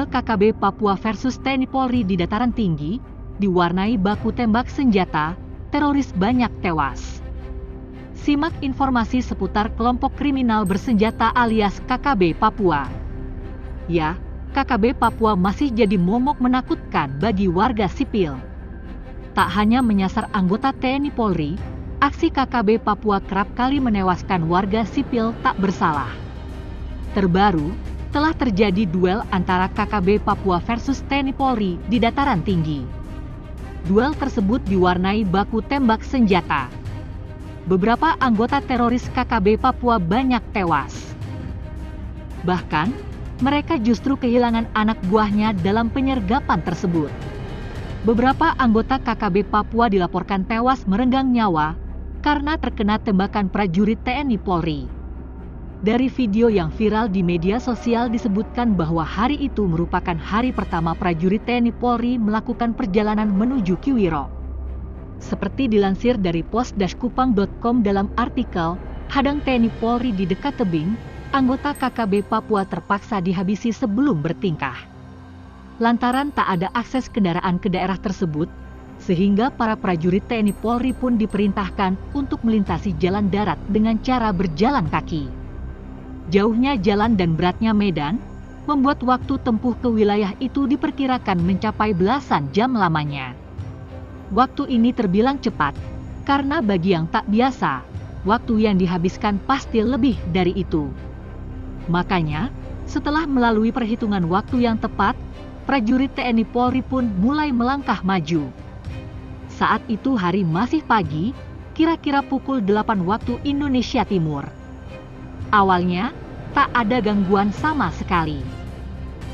Duel KKB Papua versus TNI Polri di dataran tinggi, diwarnai baku tembak senjata, teroris banyak tewas. Simak informasi seputar kelompok kriminal bersenjata alias KKB Papua. Ya, KKB Papua masih jadi momok menakutkan bagi warga sipil. Tak hanya menyasar anggota TNI Polri, aksi KKB Papua kerap kali menewaskan warga sipil tak bersalah. Terbaru, telah terjadi duel antara KKB Papua versus TNI Polri di dataran tinggi. Duel tersebut diwarnai baku tembak senjata. Beberapa anggota teroris KKB Papua banyak tewas. Bahkan, mereka justru kehilangan anak buahnya dalam penyergapan tersebut. Beberapa anggota KKB Papua dilaporkan tewas merenggang nyawa karena terkena tembakan prajurit TNI Polri. Dari video yang viral di media sosial disebutkan bahwa hari itu merupakan hari pertama prajurit TNI Polri melakukan perjalanan menuju Kiwiro. Seperti dilansir dari pos-kupang.com dalam artikel, hadang TNI Polri di dekat tebing, anggota KKB Papua terpaksa dihabisi sebelum bertingkah. Lantaran tak ada akses kendaraan ke daerah tersebut, sehingga para prajurit TNI Polri pun diperintahkan untuk melintasi jalan darat dengan cara berjalan kaki. Jauhnya jalan dan beratnya medan, membuat waktu tempuh ke wilayah itu diperkirakan mencapai belasan jam lamanya. Waktu ini terbilang cepat, karena bagi yang tak biasa, waktu yang dihabiskan pasti lebih dari itu. Makanya, setelah melalui perhitungan waktu yang tepat, prajurit TNI Polri pun mulai melangkah maju. Saat itu hari masih pagi, kira-kira pukul 8 waktu Indonesia Timur. Awalnya, tak ada gangguan sama sekali.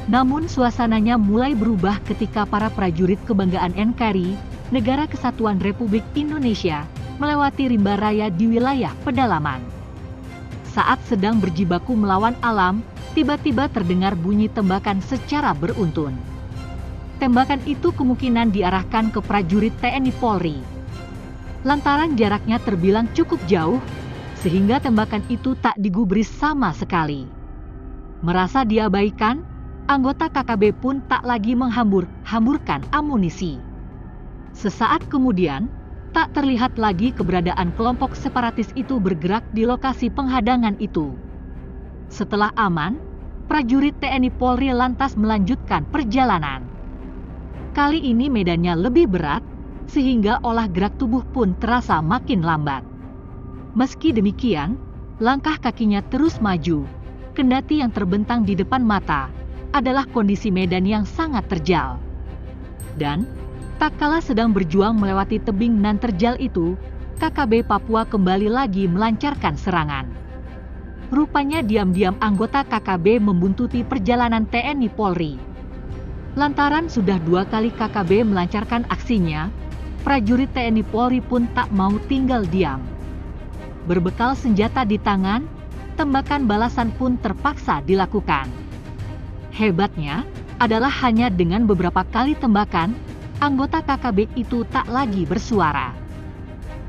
Namun suasananya mulai berubah ketika para prajurit kebanggaan NKRI, Negara Kesatuan Republik Indonesia, melewati rimba raya di wilayah pedalaman. Saat sedang berjibaku melawan alam, tiba-tiba terdengar bunyi tembakan secara beruntun. Tembakan itu kemungkinan diarahkan ke prajurit TNI Polri. Lantaran jaraknya terbilang cukup jauh, sehingga tembakan itu tak digubris sama sekali. Merasa diabaikan, anggota KKB pun tak lagi hamburkan amunisi. Sesaat kemudian, tak terlihat lagi keberadaan kelompok separatis itu bergerak di lokasi penghadangan itu. Setelah aman, prajurit TNI Polri lantas melanjutkan perjalanan. Kali ini medannya lebih berat, sehingga olah gerak tubuh pun terasa makin lambat. Meski demikian, langkah kakinya terus maju, kendati yang terbentang di depan mata adalah kondisi medan yang sangat terjal. Dan, tak kala sedang berjuang melewati tebing nan terjal itu, KKB Papua kembali lagi melancarkan serangan. Rupanya diam-diam anggota KKB membuntuti perjalanan TNI Polri. Lantaran sudah 2 kali KKB melancarkan aksinya, prajurit TNI Polri pun tak mau tinggal diam. Berbekal senjata di tangan, tembakan balasan pun terpaksa dilakukan. Hebatnya adalah hanya dengan beberapa kali tembakan, anggota KKB itu tak lagi bersuara.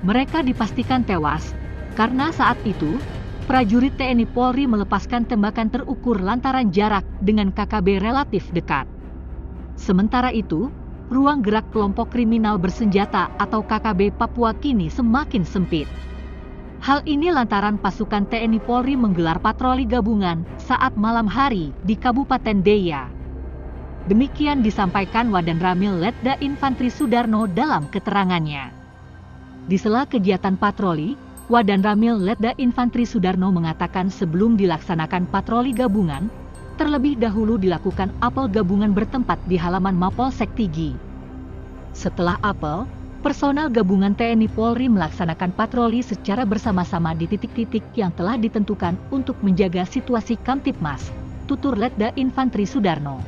Mereka dipastikan tewas, karena saat itu, prajurit TNI Polri melepaskan tembakan terukur lantaran jarak dengan KKB relatif dekat. Sementara itu, ruang gerak kelompok kriminal bersenjata atau KKB Papua kini semakin sempit. Hal ini lantaran pasukan TNI Polri menggelar patroli gabungan saat malam hari di Kabupaten Deya. Demikian disampaikan Wadan Ramil Letda Infantri Sudarno dalam keterangannya. Di sela kegiatan patroli, Wadan Ramil Letda Infantri Sudarno mengatakan sebelum dilaksanakan patroli gabungan, terlebih dahulu dilakukan apel gabungan bertempat di halaman Mapolsek Tigi. Setelah apel, personel gabungan TNI Polri melaksanakan patroli secara bersama-sama di titik-titik yang telah ditentukan untuk menjaga situasi Kamtipmas, tutur Letda Infantri Sudarno.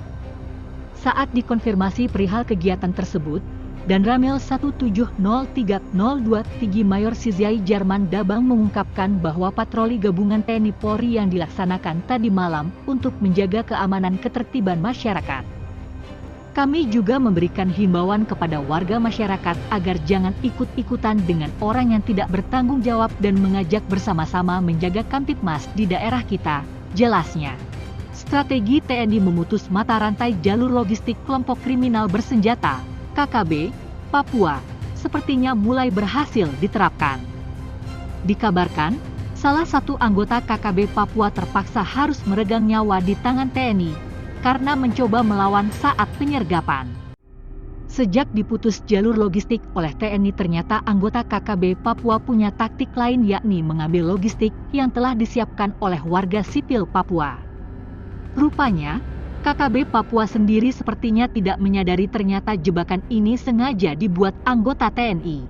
Saat dikonfirmasi perihal kegiatan tersebut, dan Ramil 170302 Tigi Mayor Siziai Jerman Dabang mengungkapkan bahwa patroli gabungan TNI Polri yang dilaksanakan tadi malam untuk menjaga keamanan ketertiban masyarakat. Kami juga memberikan himbauan kepada warga masyarakat agar jangan ikut-ikutan dengan orang yang tidak bertanggung jawab dan mengajak bersama-sama menjaga Kamtipmas di daerah kita, jelasnya. strategi TNI memutus mata rantai jalur logistik kelompok kriminal bersenjata, KKB, Papua, sepertinya mulai berhasil diterapkan. Dikabarkan, salah satu anggota KKB Papua terpaksa harus meregang nyawa di tangan TNI, karena mencoba melawan saat penyergapan. Sejak diputus jalur logistik oleh TNI, ternyata anggota KKB Papua punya taktik lain, yakni mengambil logistik yang telah disiapkan oleh warga sipil Papua. Rupanya, KKB Papua sendiri sepertinya tidak menyadari ternyata jebakan ini sengaja dibuat anggota TNI.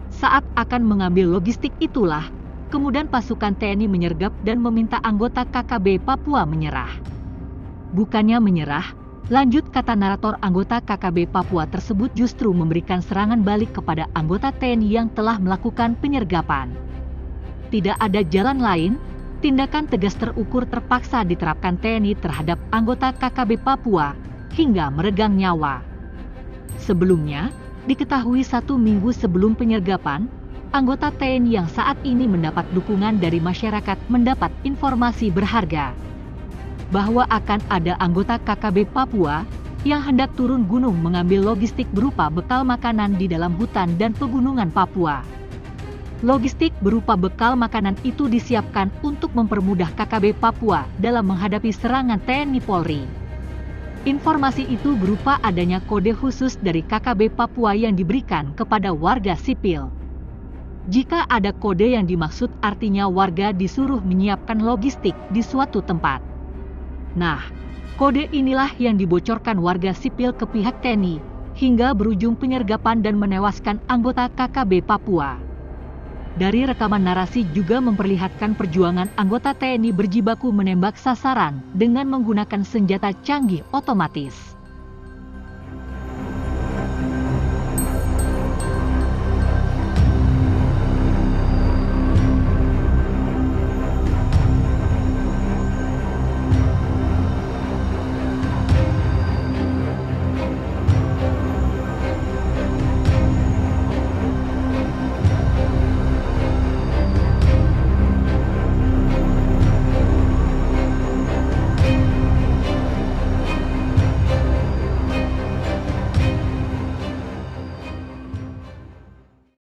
Saat akan mengambil logistik itulah, kemudian pasukan TNI menyergap dan meminta anggota KKB Papua menyerah. Bukannya menyerah, lanjut kata narator, anggota KKB Papua tersebut justru memberikan serangan balik kepada anggota TNI yang telah melakukan penyergapan. Tidak ada jalan lain, tindakan tegas terukur terpaksa diterapkan TNI terhadap anggota KKB Papua, hingga meregang nyawa. Sebelumnya, diketahui 1 minggu sebelum penyergapan, anggota TNI yang saat ini mendapat dukungan dari masyarakat mendapat informasi berharga bahwa akan ada anggota KKB Papua yang hendak turun gunung mengambil logistik berupa bekal makanan di dalam hutan dan pegunungan Papua. Logistik berupa bekal makanan itu disiapkan untuk mempermudah KKB Papua dalam menghadapi serangan TNI Polri. Informasi itu berupa adanya kode khusus dari KKB Papua yang diberikan kepada warga sipil. Jika ada kode yang dimaksud, artinya warga disuruh menyiapkan logistik di suatu tempat. Nah, kode inilah yang dibocorkan warga sipil ke pihak TNI, hingga berujung penyergapan dan menewaskan anggota KKB Papua. Dari rekaman narasi juga memperlihatkan perjuangan anggota TNI berjibaku menembak sasaran dengan menggunakan senjata canggih otomatis.